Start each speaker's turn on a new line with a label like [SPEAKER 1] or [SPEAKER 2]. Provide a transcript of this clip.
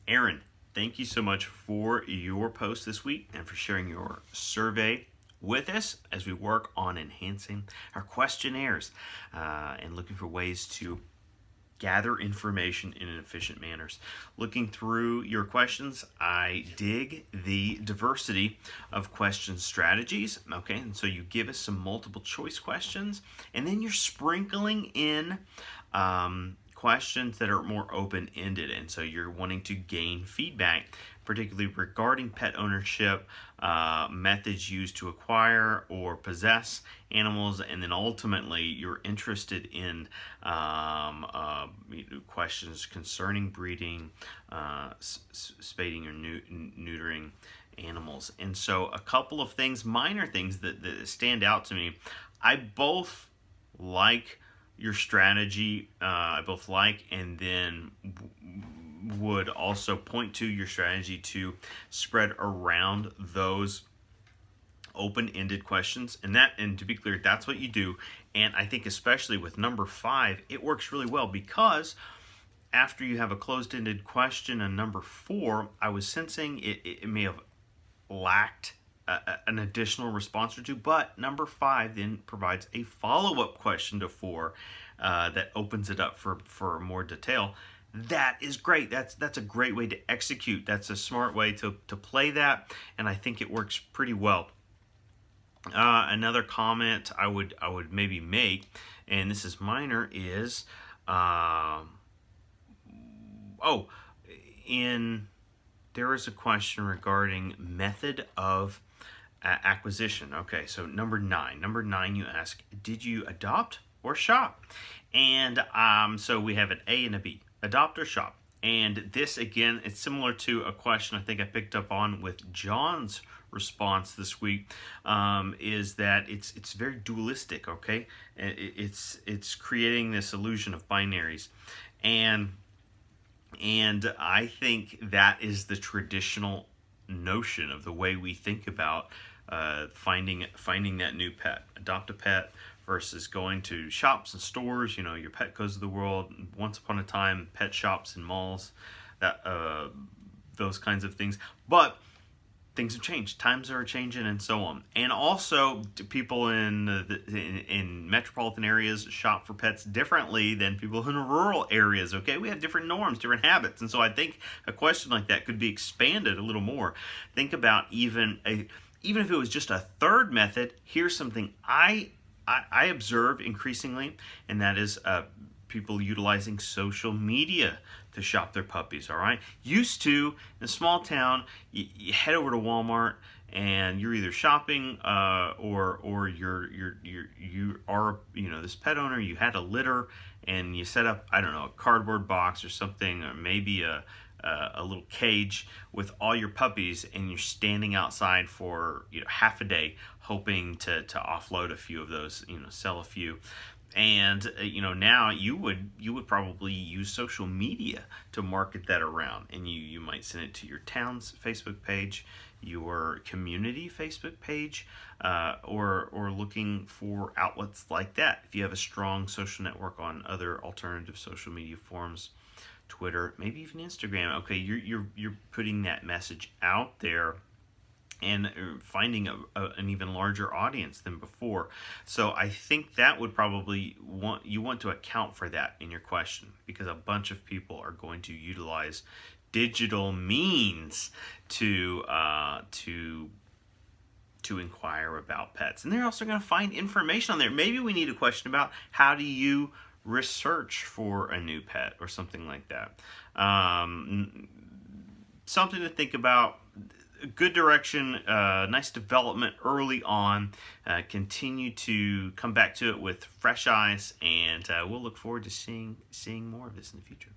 [SPEAKER 1] Aaron, thank you so much for your post this week and for sharing your survey with us as we work on enhancing our questionnaires and looking for ways to gather information in an efficient manner. Looking through your questions, I dig the diversity of question strategies. Okay, and so you give us some multiple choice questions, and then you're sprinkling in questions that are more open-ended, and so you're wanting to gain feedback, particularly regarding pet ownership, methods used to acquire or possess animals, and then ultimately you're interested in questions concerning breeding, spading or neutering animals. And so a couple of things, minor things that stand out to me. I both like your strategy, I both like, and then would also point to your strategy to spread around those open-ended questions, and to be clear, that's what you do. And I think especially with number 5, it works really well, because after you have a closed-ended question on number 4, I was sensing it may have lacked an additional response or two, but number 5 then provides a follow-up question to 4 that opens it up for more detail. That is great. That's a great way to execute. That's a smart way to play that, and I think it works pretty well. Another comment I would maybe make, and this is minor, is there is a question regarding method of acquisition. Okay, so number 9 you ask, did you adopt or shop? And so we have an A and a B, adopt or shop. And this, again, it's similar to a question I think I picked up on with John's response this week, is that it's very dualistic. Okay, it's creating this illusion of binaries, and I think that is the traditional notion of the way we think about finding that new pet. Adopt a pet versus going to shops and stores. You know, your pet goes to the world. Once upon a time, pet shops and malls, that those kinds of things. But things have changed. Times are changing, and so on. And also, people in metropolitan areas shop for pets differently than people in rural areas. Okay, we have different norms, different habits, and so I think a question like that could be expanded a little more. Think about even if it was just a third method. Here's something I observe increasingly, and that is people utilizing social media to shop their puppies. All right, used to, in a small town, you head over to Walmart and you're either shopping or you are, you know, this pet owner. You had a litter and you set up, I don't know, a cardboard box or something, or maybe a little cage with all your puppies, and you're standing outside for, you know, half a day hoping to offload a few of those, you know, sell a few. And you know, now you would probably use social media to market that around, and you might send it to your town's Facebook page, your community Facebook page, or looking for outlets like that. If you have a strong social network on other alternative social media forums, Twitter, maybe even Instagram. Okay, you're putting that message out there and finding an even larger audience than before. So I think that would probably want to account for that in your question, because a bunch of people are going to utilize digital means to inquire about pets, and they're also going to find information on there. Maybe we need a question about how do you research for a new pet or something like that. Something to think about. Good direction, nice development early on. Continue to come back to it with fresh eyes, and we'll look forward to seeing more of this in the future.